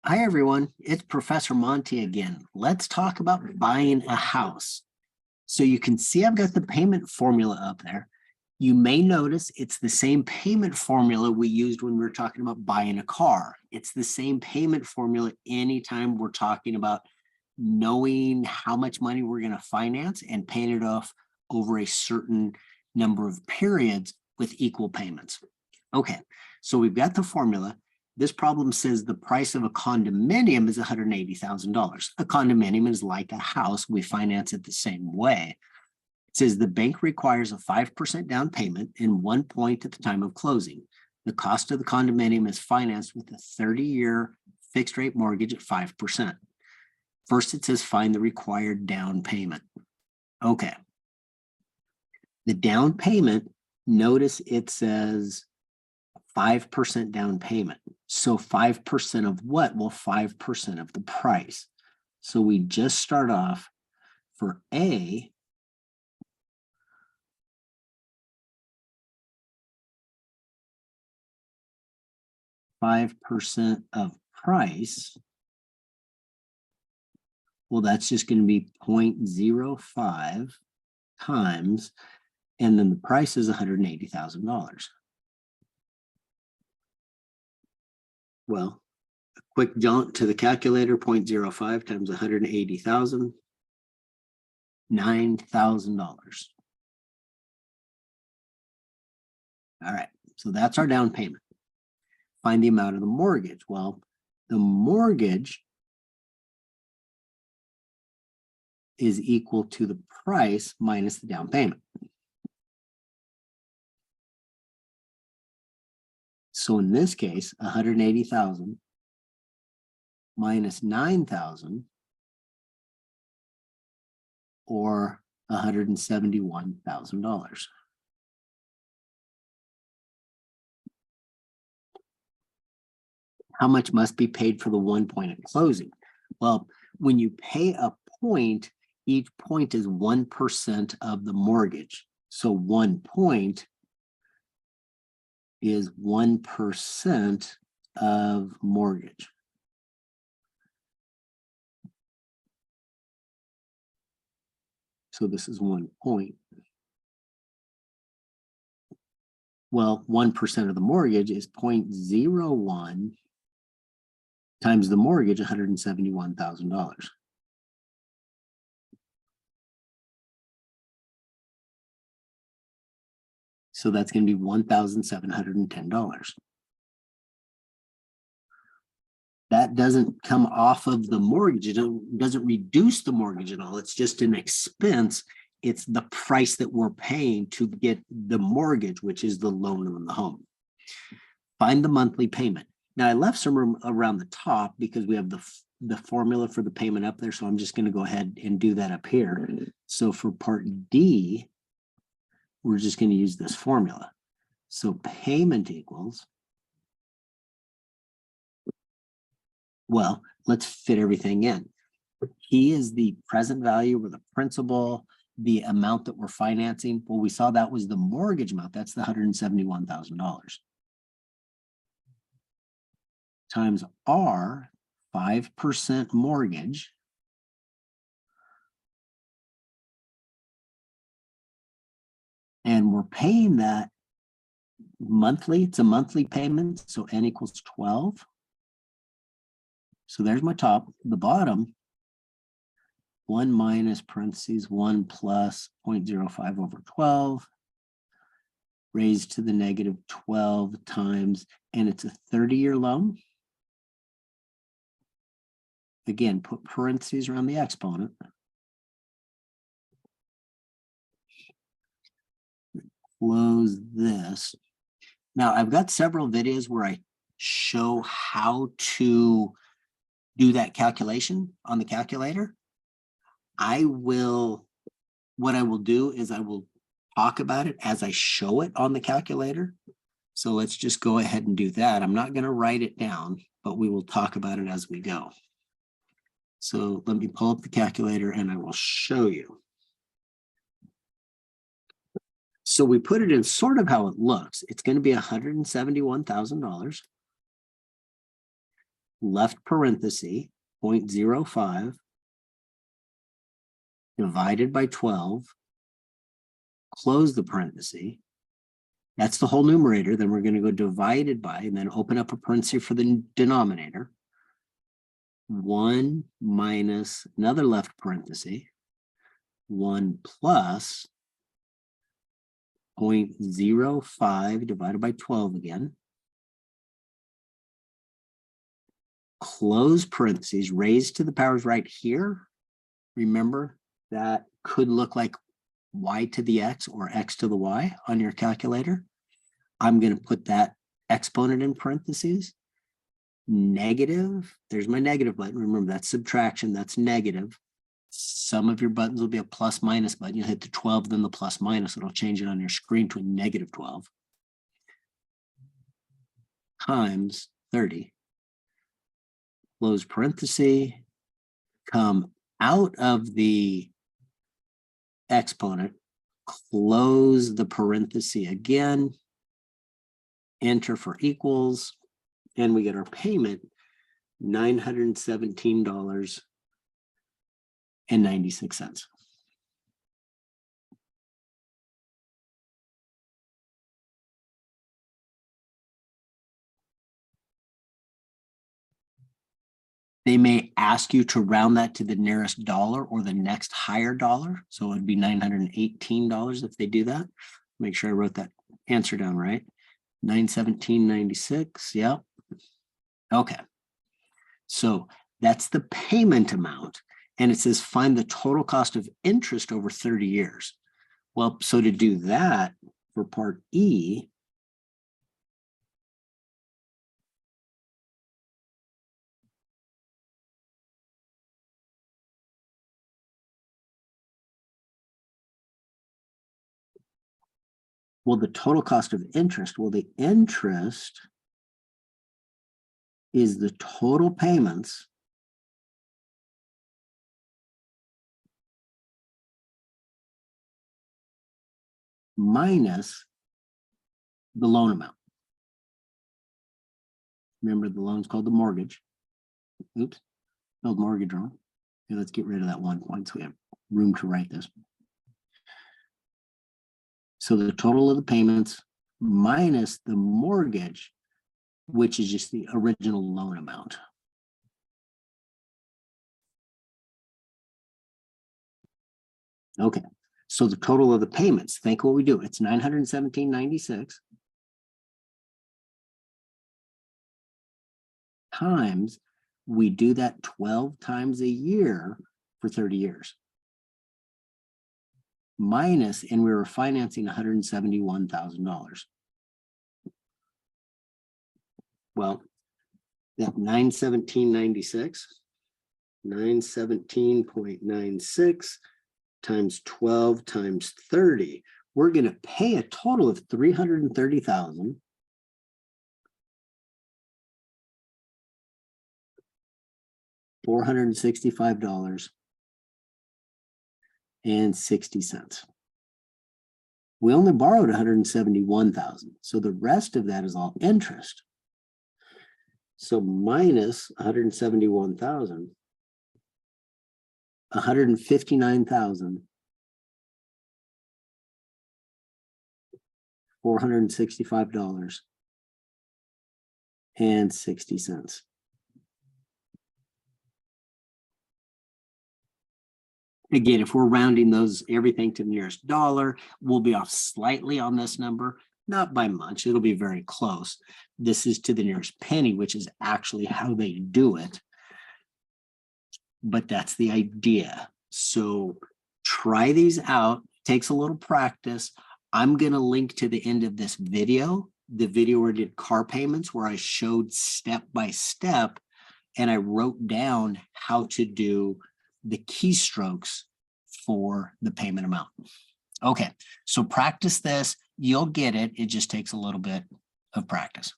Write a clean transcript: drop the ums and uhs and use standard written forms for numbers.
Hi, everyone. It's Professor Monty again. Let's talk about buying a house. So you can see I've got the payment formula up there. You may notice it's the same payment formula we used when we were talking about buying a car. It's the same payment formula anytime we're talking about knowing how much money we're going to finance and paying it off over a certain number of periods with equal payments. Okay, so we've got the formula. This problem says the price of a condominium is $180,000. A condominium is like a house. We finance it the same way. It says the bank requires a 5% down payment and 1 point at the time of closing. The cost of the condominium is financed with a 30-year fixed rate mortgage at 5%. First, it says find the required down payment. Okay. The down payment, notice it says 5% down payment. So 5% of what? Well, 5% of the price. So we just start off for A. $5 of price. Well, that's just going to be 0.05 times, and then the price is $180,000. Well, a quick jaunt to the calculator, 0.05 times 180,000, $9,000. All right, so that's our down payment. Find the amount of the mortgage. Well, the mortgage is equal to the price minus the down payment. So in this case, 180,000 minus 9,000, or $171,000. How much must be paid for the 1 point at closing? Well, when you pay a point, each point is 1% of the mortgage. So 1 point is 1% of mortgage. So this is 1 point. Well, 1% of the mortgage is 0.01 times the mortgage, $171,000. So that's going to be $1,710. That doesn't come off of the mortgage. It doesn't reduce the mortgage at all. It's just an expense. It's the price that we're paying to get the mortgage, which is the loan on the home. Find the monthly payment. Now, I left some room around the top because we have the formula for the payment up there. So I'm just going to go ahead and do that up here. So for part D, we're just going to use this formula. So payment equals, well, let's fit everything in. P is the present value or the principal, the amount that we're financing. Well, we saw that was the mortgage amount. That's the $171,000. Times R, 5% mortgage. And we're paying that monthly. It's a monthly payment. So N equals 12. So there's my top. The bottom, 1 minus parentheses 1 plus 0.05 over 12 raised to the negative 12 times, and it's a 30-year loan. Again, put parentheses around the exponent. Close this. Now, I've got several videos where I show how to do that calculation on the calculator. What I will do is I will talk about it as I show it on the calculator. So let's just go ahead and do that. I'm not going to write it down, but we will talk about it as we go. So let me pull up the calculator and I will show you. So we put it in sort of how it looks. It's going to be $171,000 left parenthesis, 0.05 divided by 12, close the parenthesis. That's the whole numerator. Then we're going to go divided by, and then open up a parenthesis for the denominator. 1 minus another left parenthesis, 1 plus 0.05 divided by 12 again. Close parentheses, raised to the powers right here. Remember, that could look like y to the x or x to the y on your calculator. I'm going to put that exponent in parentheses. Negative, there's my negative button. Remember, that's subtraction, that's negative. Some of your buttons will be a plus minus button. You'll hit the 12, then the plus minus. It'll change it on your screen to a negative 12 times 30. Close parenthesis, come out of the exponent, close the parenthesis again, enter for equals, and we get our payment, $917.96. They may ask you to round that to the nearest dollar or the next higher dollar. So it would be $918 if they do that. Make sure I wrote that answer down right. 917.96. Yep. Okay. So that's the payment amount. And it says find the total cost of interest over 30 years. Well, so to do that for part E, well, the total cost of interest, well, the interest is the total payments minus the loan amount. Remember, the loan's called the mortgage. Oops, spelled mortgage wrong. Okay, let's get rid of that 1 point so we have room to write this. So the total of the payments minus the mortgage, which is just the original loan amount. Okay, so the total of the payments, think what we do. It's $917.96 times, we do that 12 times a year for 30 years. Minus, and we were financing $171,000. Well, that 917.96 times 12 times 30, we're going to pay a total of $330,465.60. We only borrowed $171,000, so the rest of that is all interest. So minus $171,000, $159,465.60. Again, if we're rounding those everything to the nearest dollar, we'll be off slightly on this number, not by much. It'll be very close. This is to the nearest penny, which is actually how they do it. But that's the idea. So try these out. Takes a little practice. I'm going to link to the end of this video, the video where I did car payments, where I showed step by step, and I wrote down how to do the keystrokes for the payment amount. Okay, so practice this. You'll get it. It just takes a little bit of practice.